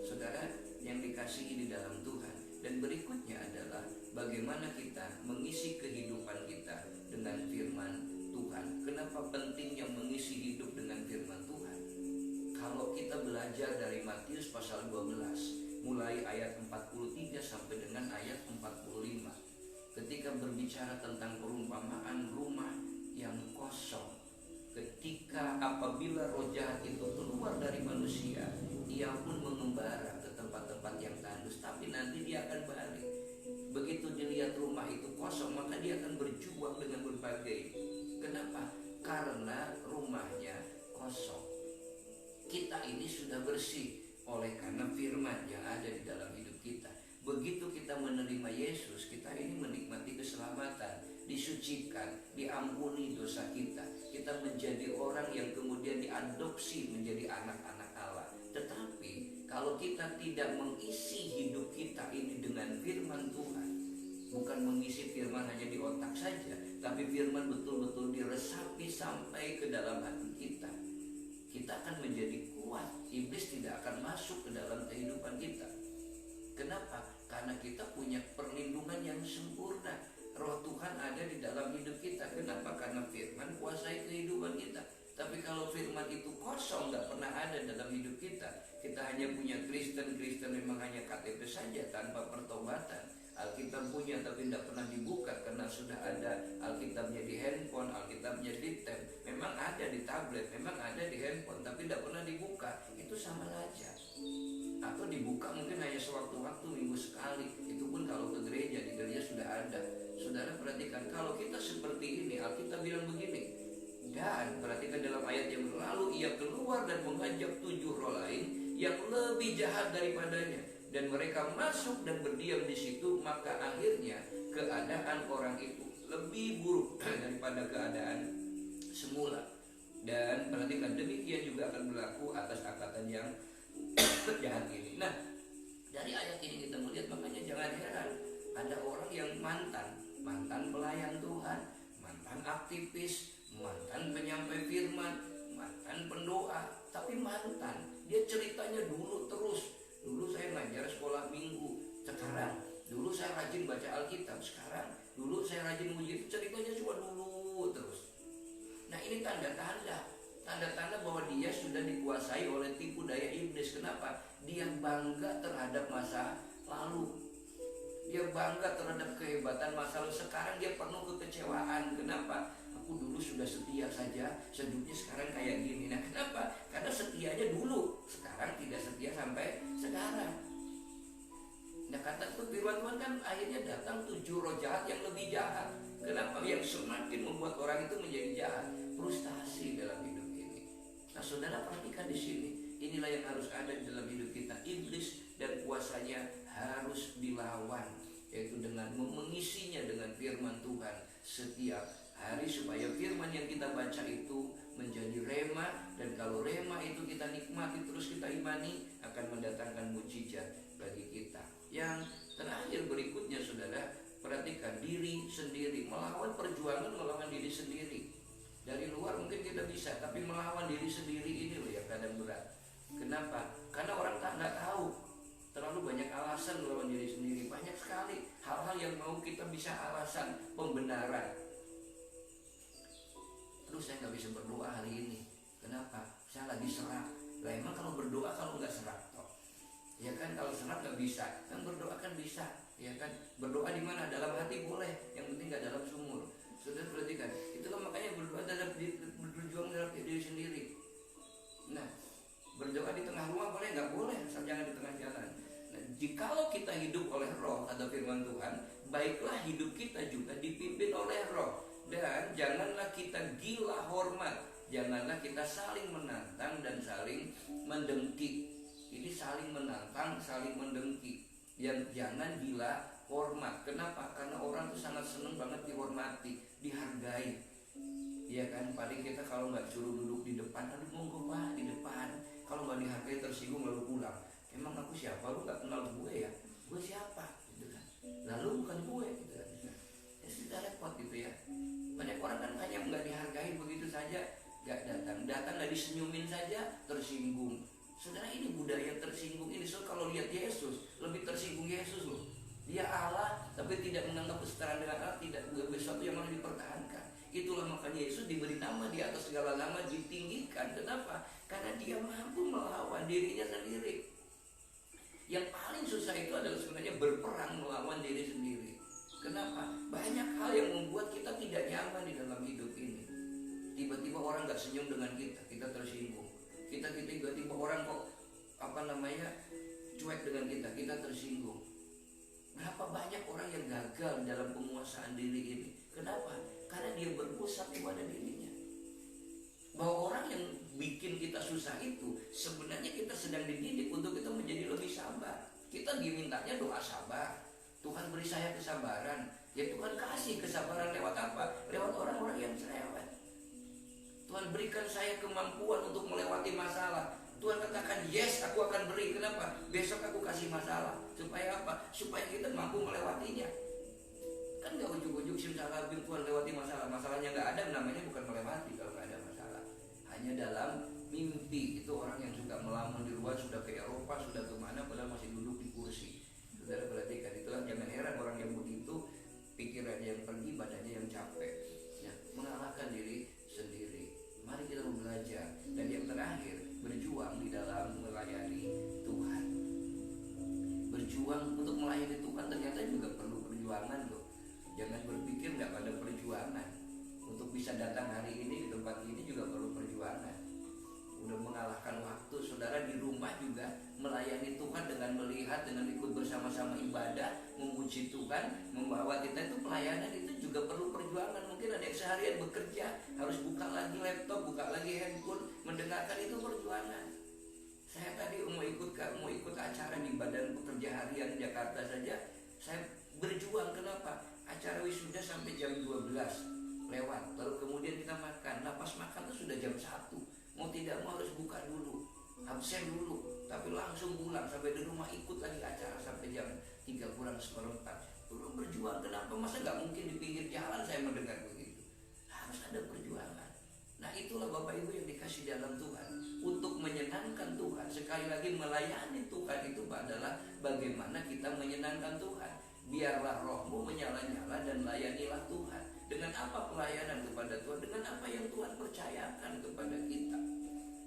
saudara yang dikasihi di dalam Tuhan. Dan berikutnya adalah bagaimana kita mengisi kehidupan kita dengan firman Tuhan. Kenapa pentingnya mengisi hidup dengan firman Tuhan? Kalau kita belajar dari Matius pasal 12 mulai ayat 43 sampai dengan ayat 45, ketika berbicara tentang perumpamaan rumah yang kosong, ketika apabila roh jahat itu keluar dari manusia, ia pun mengembara ke tempat-tempat yang tandus, tapi nanti dia akan balik. Begitu dilihat rumah itu kosong, maka dia akan berjuang dengan berbagai. Kenapa? Karena rumahnya kosong. Kita ini sudah bersih oleh karena firman yang ada di dalam hidup kita. Begitu kita menerima Yesus, kita ini menikmati keselamatan, disucikan, diampuni dosa kita. Kita menjadi orang yang kemudian diadopsi menjadi anak-anak Allah. Tetapi kalau kita tidak mengisi hidup kita ini dengan firman Tuhan, bukan mengisi firman hanya di otak saja, tapi firman betul-betul diresapi sampai ke dalam hati kita, kita akan menjadi kuat. Iblis tidak akan masuk ke dalam kehidupan kita. Kenapa? Karena kita punya perlindungan yang sempurna. Roh Tuhan ada di dalam hidup kita. Kenapa? Karena firman kuasai kehidupan kita. Tapi kalau firman itu kosong, gak pernah ada dalam hidup kita, kita hanya punya Kristen memang hanya KTP saja tanpa pertobatan. Alkitab punya tapi tidak pernah dibuka karena sudah ada Alkitabnya di handphone, Alkitabnya di tab, memang ada di tablet, memang ada di handphone, tapi tidak pernah dibuka. Itu sama saja. Atau dibuka mungkin hanya sewaktu-waktu, minggu sekali. Itu pun kalau ke gereja, di gereja sudah ada. Saudara perhatikan, kalau kita seperti ini, Alkitab bilang begini. Dan perhatikan dalam ayat yang lalu, ia keluar dan mengajak 7 roh lain yang lebih jahat daripadanya. Dan mereka masuk dan berdiam di situ, maka akhirnya keadaan orang itu lebih buruk daripada keadaan semula. Dan perhatikan, demikian juga akan berlaku atas angkatan yang jahat ini. Nah, dari ayat ini kita melihat, makanya jangan heran ada orang yang mantan pelayan Tuhan, mantan aktivis, mantan penyampai firman, mantan pendoa, tapi mantan. Dia ceritanya dulu terus. Dulu saya ngajar sekolah minggu, sekarang. Dulu saya rajin baca Alkitab, sekarang. Dulu saya rajin muji, ceritanya cuma dulu terus. Nah, ini tanda-tanda bahwa dia sudah dikuasai oleh tipu daya iblis. Kenapa? Dia bangga terhadap masa lalu. Dia bangga terhadap kehebatan masa lalu. Sekarang dia penuh kekecewaan. Kenapa? Aku dulu sudah setia saja, hidupnya sekarang kayak gini. Nah, kenapa? Karena setianya dulu, sekarang tidak setia sampai sekarang. Nah, kata itu firman Tuhan kan akhirnya datang 7 roh jahat yang lebih jahat. Kenapa? Yang semakin membuat orang itu menjadi jahat, frustasi dalam hidup ini. Nah, saudara perhatikan di sini. Inilah yang harus ada di dalam hidup kita. Iblis dan kuasanya harus dilawan, yaitu dengan mengisinya dengan firman Tuhan setiap hari, supaya firman yang kita baca itu menjadi rema. Dan kalau rema itu kita nikmati terus kita imani, akan mendatangkan mujizat bagi kita. Yang terakhir berikutnya, saudara perhatikan, diri sendiri, melawan perjuangan melawan diri sendiri. Dari luar mungkin kita bisa, tapi melawan diri sendiri ini loh yang kadang berat. Kenapa? Karena orang nggak tahu. Terlalu banyak alasan melawan diri sendiri. Banyak sekali hal-hal yang mau kita bisa alasan pembenaran. Terus saya nggak bisa berdoa hari ini. Kenapa? Saya lagi serak. Lah emang kalau berdoa kalau nggak serak toh? Ya kan, kalau serak nggak bisa. Kan berdoa kan bisa. Ya kan, berdoa di mana? Dalam hati boleh. Yang penting nggak dalam sumur. Sudah perhatikan. Itulah makanya berdoa berjuang dalam diri sendiri. Nah, berdoa di tengah rumah boleh nggak? Boleh, asal jangan di tengah jalan. Nah, jikalau kita hidup oleh Roh atau firman Tuhan, baiklah hidup kita juga dipimpin oleh Roh. Dan janganlah kita gila hormat, janganlah kita saling menantang dan saling mendengki. Ini saling menantang, saling mendengki. Yang jangan gila hormat. Kenapa? Karena orang tuh sangat seneng banget dihormati, dihargai. Iya kan, paling kita kalau nggak suruh duduk di depan, aduh monggo Pak di depan. Kalau nggak dihargai tersinggung lalu pulang. Emang aku siapa? Lu nggak kenal gue ya? Gue siapa? Gitu kan. Lalu bukan gue, gitu kan. Ya sudah repot gitu ya. Banyak orang kan hanya nggak dihargai begitu saja, nggak datang nggak disenyumin saja tersinggung. Saudara, ini budaya tersinggung ini. So kalau lihat Yesus lebih tersinggung Yesus loh. Dia Allah tapi tidak menganggap kesetaraan dengan Allah, tidak sesuatu yang harus dipertahankan. Itulah makanya Yesus diberi nama di atas segala nama, ditinggikan. Kenapa? Karena dia mampu melawan dirinya sendiri. Yang paling susah itu adalah sebenarnya berperang melawan diri sendiri. Kenapa? Banyak hal yang membuat kita tidak nyaman di dalam hidup ini. Tiba-tiba orang gak senyum dengan kita, kita tersinggung. Kita tiba-tiba orang kok cuek dengan kita tersinggung. Berapa banyak orang yang gagal dalam penguasaan diri ini? Kenapa? Karena dia berpusat kepada dirinya. Bahwa orang yang bikin kita susah itu sebenarnya kita sedang dididik untuk kita menjadi lebih sabar. Kita dimintanya doa sabar. Tuhan beri saya kesabaran. Ya Tuhan kasih kesabaran lewat apa? Lewat orang-orang yang cerewet. Tuhan berikan saya kemampuan untuk melewati masalah. Tuhan katakan yes, aku akan beri. Kenapa? Besok aku kasih masalah. Supaya apa? Supaya kita mampu melewatinya. Kan gak ujuk-ujuk simsalabim Tuhan lewati masalah. Masalahnya gak ada, namanya bukan melewati kalau gak ada masalah. Hanya dalam mimpi. Itu orang yang suka melamun di luar, sudah ke Eropa, sudah kemana, padahal masih duduk di kursi. Saudara perhatikan, itulah jangan heran orang yang begitu, pikirannya yang pergi, badannya yang capek ya, mengalahkan diri sendiri. Mari kita belajar. Dan yang terakhir, berjuang di dalam melayani Tuhan. Berjuang untuk melayani Tuhan ternyata juga perlu perjuangan loh. Jangan berpikir gak ada perjuangan. Untuk bisa datang hari ini di tempat ini juga perlu perjuangan. Udah mengalahkan waktu. Saudara di rumah juga melayani Tuhan dengan melihat, dengan ikut bersama-sama ibadah, memuji Tuhan, membawa kita itu pelayanan itu juga perlu perjuangan. Mungkin ada yang seharian bekerja, harus buka lagi laptop, buka lagi handphone, mendengarkan, itu perjuangan. Saya tadi mau ikut acara di Badan Pekerja Harian Jakarta saja, saya berjuang. Kenapa? Acara wisuda sampai jam 12 lewat, lalu kemudian kita makan. Nah pas makan itu sudah jam 1. Mau tidak mau harus buka dulu, absen dulu, tapi langsung pulang sampai di rumah, ikut lagi acara sampai jam 3 kurang seperempat. Belum berjuang. Kenapa? Masa gak mungkin di pinggir jalan saya mendengar begitu? Harus ada perjuangan. Nah itulah Bapak Ibu yang dikasih dalam Tuhan, untuk menyenangkan Tuhan. Sekali lagi, melayani Tuhan itu adalah bagaimana kita menyenangkan Tuhan. Biarlah rohmu menyala-nyala dan layanilah Tuhan. Dengan apa pelayanan kepada Tuhan? Dengan apa yang Tuhan percayakan kepada kita.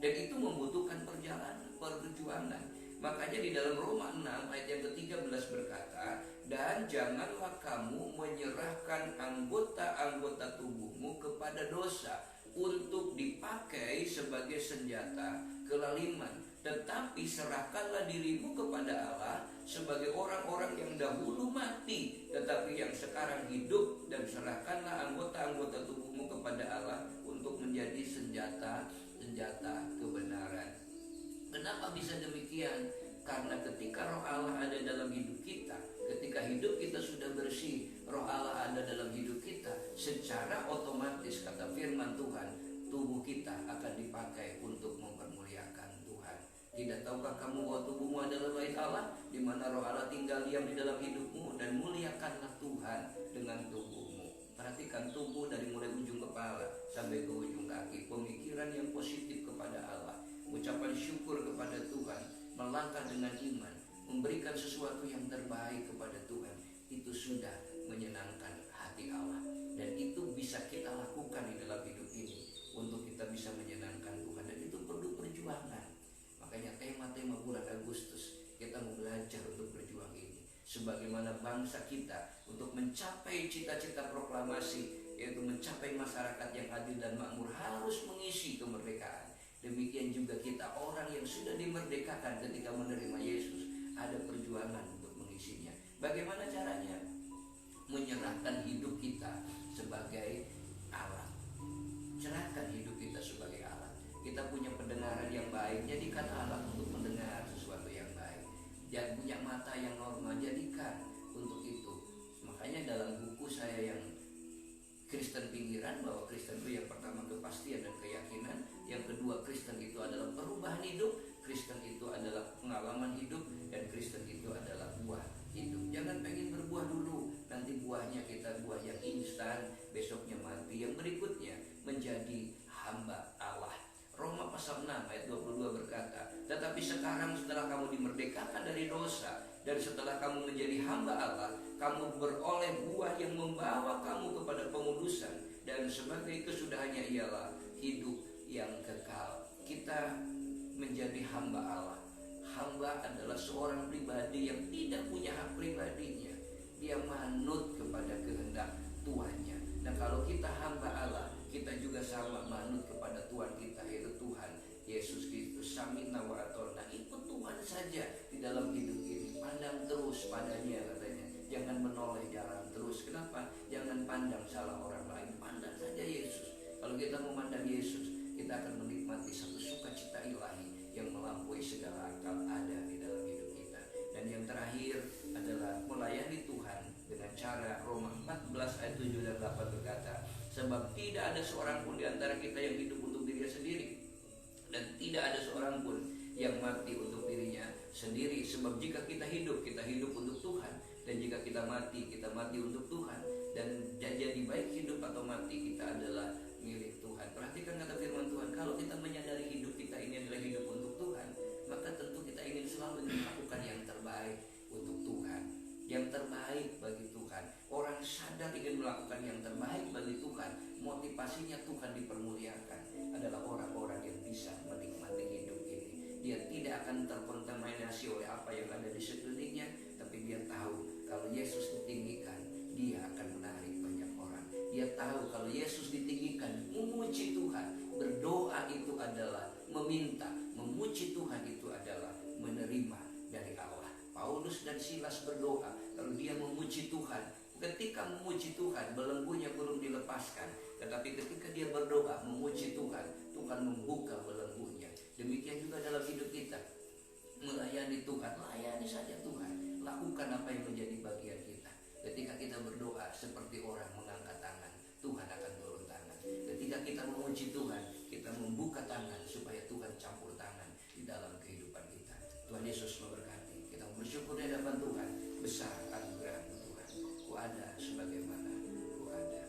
Dan itu membutuhkan perjuangan. Makanya di dalam Roma 6 ayat yang ke-13 berkata, dan janganlah kamu menyerahkan anggota-anggota tubuhmu kepada dosa untuk dipakai sebagai senjata kelaliman, tetapi serahkanlah dirimu kepada Allah sebagai orang-orang yang dahulu mati tetapi yang sekarang hidup, dan serahkanlah anggota-anggota tubuhmu kepada Allah untuk menjadi senjata kebenaran. Kenapa bisa demikian? Karena ketika roh Allah ada dalam hidup kita, ketika hidup kita sudah bersih, roh Allah ada dalam hidup kita, secara otomatis kata firman Tuhan, tubuh kita akan dipakai untuk mempermuliakan Tuhan. Tidak tahukah kamu bahwa tubuhmu adalah bait Allah, di mana roh Allah tinggal diam di dalam hidupmu, dan muliakanlah Tuhan dengan tubuhmu. Perhatikan tubuh dari mulai ujung kepala sampai ke ujung kaki. Pemikiran yang positif kepada Allah, ucapan syukur kepada Tuhan, melangkah dengan iman, memberikan sesuatu yang terbaik kepada Tuhan, itu sudah menyenangkan hati Allah. Dan itu bisa kita lakukan di dalam hidup ini untuk kita bisa menyenangkan Tuhan. Dan itu perlu perjuangan. Makanya tema-tema bulan Agustus kita mau belajar untuk berjuang ini, sebagaimana bangsa kita untuk mencapai cita-cita proklamasi, yaitu mencapai masyarakat yang adil dan makmur, harus mengisi kemerdekaan. Demikian juga kita, orang yang sudah dimerdekakan ketika menerima Yesus, ada perjuangan untuk mengisinya. Bagaimana caranya? Menyerahkan hidup kita sebagai alat. Serahkan hidup kita sebagai alat. Kita punya pendengaran yang baik, jadikan alat untuk mendengar sesuatu yang baik. Dan punya mata yang normal, jadikan untuk itu. saya yang Kristen pinggiran, bahwa Kristen itu yang pertama kepastian dan keyakinan, yang kedua Kristen itu adalah perubahan hidup, Kristen itu adalah pengalaman hidup, dan Kristen itu adalah buah hidup. Jangan pengen berbuah dulu, nanti buahnya kita buah yang instan, besoknya mati. Yang berikutnya menjadi hamba Allah. Roma pasal 6 ayat 22 berkata, tetapi sekarang setelah kamu dimerdekakan dari dosa, dan setelah kamu menjadi hamba Allah, kamu beroleh buah yang membawa kamu kepada pengudusan, dan sebagai kesudahannya ialah hidup yang kekal. Kita menjadi hamba Allah. Hamba adalah seorang pribadi yang tidak punya hak pribadinya. Dia manut kepada kehendak Tuhannya. Dan kalau kita hamba Allah, kita juga sama manut kepada Tuhan kita, yaitu Tuhan Yesus Kristus. Samina wa atona, ikut Tuhan saja di dalam hidup ini. Pandang terus padanya, katanya. Jangan menoleh jalan terus. Kenapa? Jangan pandang salah orang lain. Pandang saja Yesus. Kalau kita memandang Yesus, kita akan menikmati satu sukacita ilahi yang melampaui segala akal ada di dalam hidup kita. Dan yang terakhir adalah melayani Tuhan dengan cara Roma 14 ayat 7 dan 8 berkata, sebab tidak ada seorang pun di antara kita yang hidup untuk dirinya sendiri, dan tidak ada seorang pun yang mati untuk dirinya sendiri. Sebab jika kita hidup untuk Tuhan, dan jika kita mati untuk Tuhan. Dan jadi baik hidup atau mati, kita adalah milik Tuhan. Perhatikan kata firman Tuhan, kalau kita menyadari hidup kita ini adalah hidup untuk Tuhan, maka tentu kita ingin selalu melakukan yang terbaik untuk Tuhan, yang terbaik bagi Tuhan. Orang sadar ingin melakukan yang terbaik bagi Tuhan, motivasinya Tuhan dipermuliakan adalah orang-orang yang bisa menikmati hidup ini. Dia tidak akan terkontaminasi oleh apa yang ada di sekelilingnya, tapi dia tahu kalau Yesus ditinggikan, dia akan menarik banyak orang. Dia tahu kalau Yesus ditinggikan, memuji Tuhan, berdoa itu adalah meminta, memuji Tuhan itu adalah menerima dari Allah. Paulus dan Silas berdoa, kalau dia memuji Tuhan, ketika memuji Tuhan, belenggunya belum dilepaskan, tetapi ketika dia berdoa memuji Tuhan, Tuhan membuka belenggunya. Demikian juga dalam hidup kita, melayani Tuhan, layani saja Tuhan, lakukan apa yang menjadi bagian kita. Ketika kita berdoa seperti orang mengangkat tangan, Tuhan akan turun tangan. Ketika kita memuji Tuhan, kita membuka tangan supaya Tuhan campur tangan di dalam kehidupan kita. Tuhan Yesus memberkati. Kita bersyukur di hadapan Tuhan, besar anugerah Tuhan. Ku ada sebagaimana ku ada.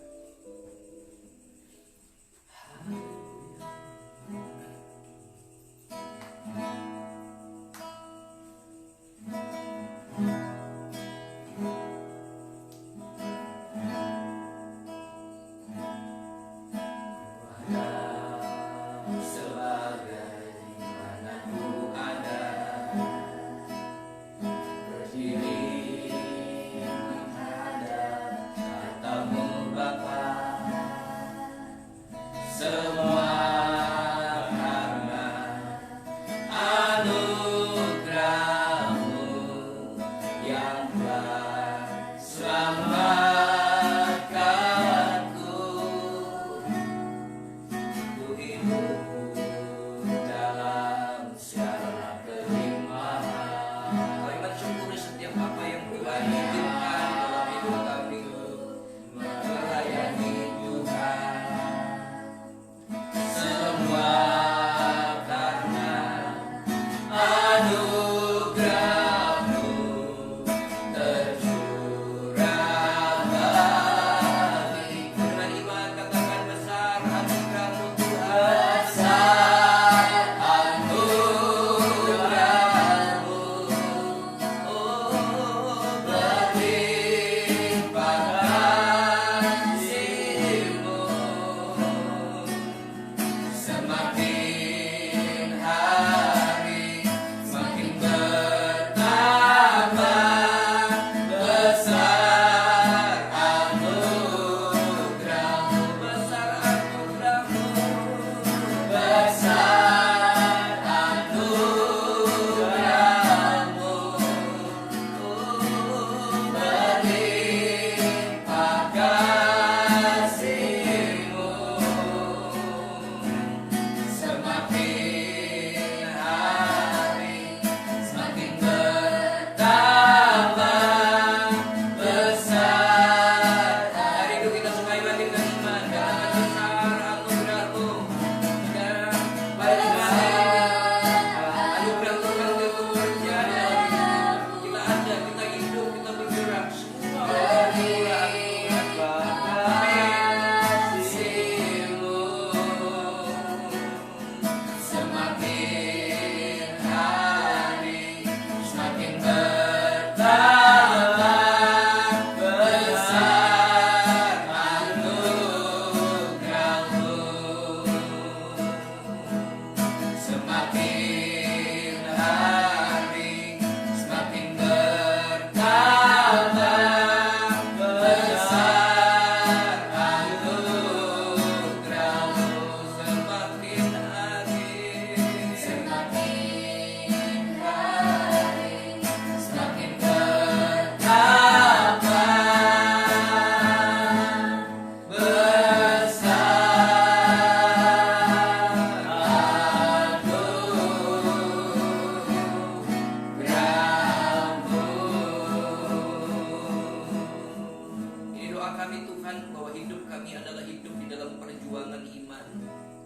iman.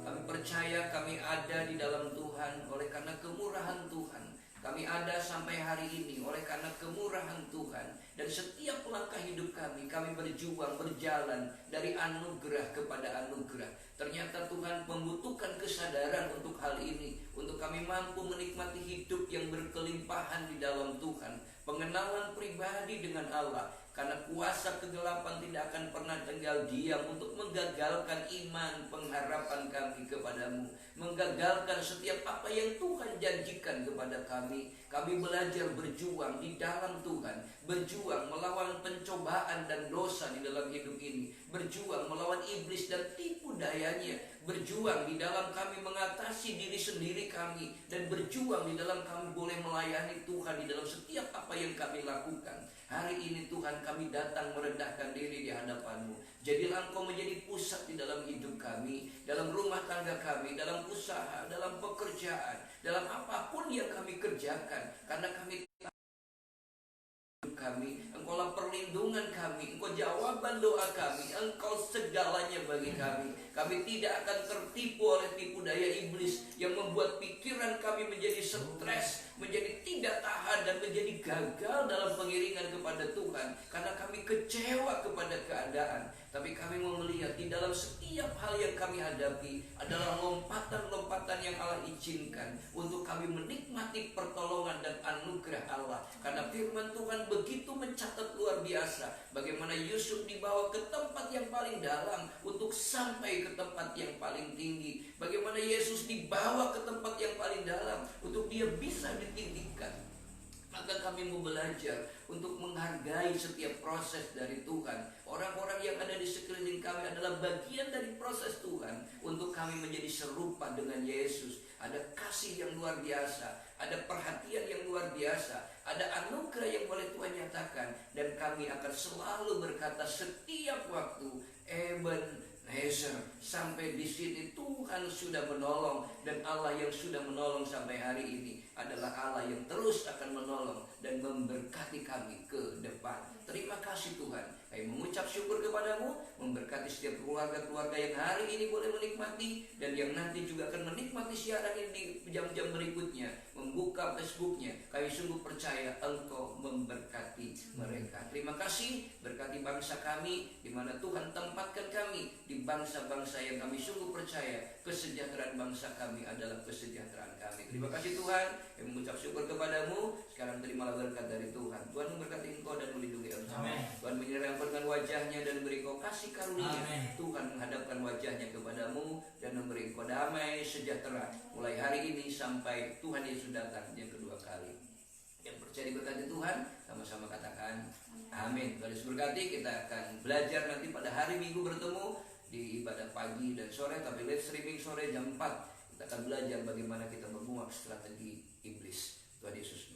Kami percaya kami ada di dalam Tuhan oleh karena kemurahan Tuhan. Kami ada sampai hari ini oleh karena kemurahan Tuhan. Dan setiap langkah hidup kami berjuang, berjalan dari anugerah kepada anugerah. Ternyata Tuhan membutuhkan kesadaran untuk hal ini, untuk kami mampu menikmati hidup yang berkelimpahan di dalam Tuhan. Pengenalan pribadi dengan Allah. Karena kuasa kegelapan tidak akan pernah tinggal diam untuk menggagalkan iman pengharapan kami kepadamu, menggagalkan setiap apa yang Tuhan janjikan kepada kami. Kami belajar berjuang di dalam Tuhan, berjuang melawan pencobaan dan dosa di dalam hidup ini, berjuang melawan iblis dan tipu dayanya, berjuang di dalam kami mengatasi diri sendiri kami, dan berjuang di dalam kami boleh melayani Tuhan di dalam setiap apa yang kami lakukan. Hari ini Tuhan, kami datang merendahkan diri di hadapan-Mu. Jadilah Engkau menjadi pusat di dalam hidup kami, dalam rumah tangga kami, dalam usaha, dalam pekerjaan, dalam apapun yang kami kerjakan. Karena kami, Engkaulah perlindungan kami, Engkau jawaban doa kami, Engkau segalanya bagi kami. Kami tidak akan tertipu oleh tipu daya iblis yang membuat pikiran kami menjadi stres, menjadi tidak tahan, dan menjadi gagal dalam pengiringan kepada Tuhan. Karena kami kecewa kepada keadaan. Tapi kami mau melihat di dalam setiap hal yang kami hadapi adalah lompatan-lompatan yang Allah izinkan untuk kami menikmati pertolongan dan anugerah Allah. Karena firman Tuhan begitu mencatat luar biasa bagaimana Yusuf dibawa ke tempat yang paling dalam untuk sampai ke tempat yang paling tinggi. Bagaimana Yesus dibawa ke tempat yang paling dalam untuk dia bisa ditinggikan. Maka kami mau belajar untuk menghargai setiap proses dari Tuhan. Orang-orang yang ada di sekeliling kami adalah bagian dari proses Tuhan untuk kami menjadi serupa dengan Yesus. Ada kasih yang luar biasa, ada perhatian yang luar biasa, ada anugerah yang boleh Tuhan nyatakan. Dan kami akan selalu berkata setiap waktu, Ebenezer, sampai di sini Tuhan sudah menolong. Dan Allah yang sudah menolong sampai hari ini adalah Allah yang terus akan menolong dan memberkati kami ke depan. Terima kasih Tuhan. Kami mengucap syukur kepadamu, memberkati setiap keluarga-keluarga yang hari ini boleh menikmati, dan yang nanti juga akan menikmati siaran ini di jam-jam berikutnya, membuka Facebooknya. Kami sungguh percaya Engkau memberkati mereka. Terima kasih, berkati bangsa kami, di mana Tuhan tempatkan kami, di bangsa-bangsa yang kami sungguh percaya kesejahteraan bangsa kami adalah kesejahteraan kami. Terima kasih Tuhan, kami mengucap syukur kepadamu. Sekarang terimalah berkat dari Tuhan. Tuhan memberkati engkau dan melindungi engkau. Tuhan menyerahkan wajahnya dan memberi engkau kasih karunia. Tuhan menghadapkan wajahnya kepadamu dan memberi engkau damai sejahtera mulai hari ini sampai Tuhan Yesus datang yang kedua kali. Yang percaya diberkati Tuhan, sama-sama katakan amin. Tuhan Yesus berkati. Kita akan belajar nanti pada hari Minggu bertemu di ibadah pagi dan sore, tapi live streaming sore jam 4. Kita akan belajar bagaimana kita menguak strategi iblis. Tuhan Yesus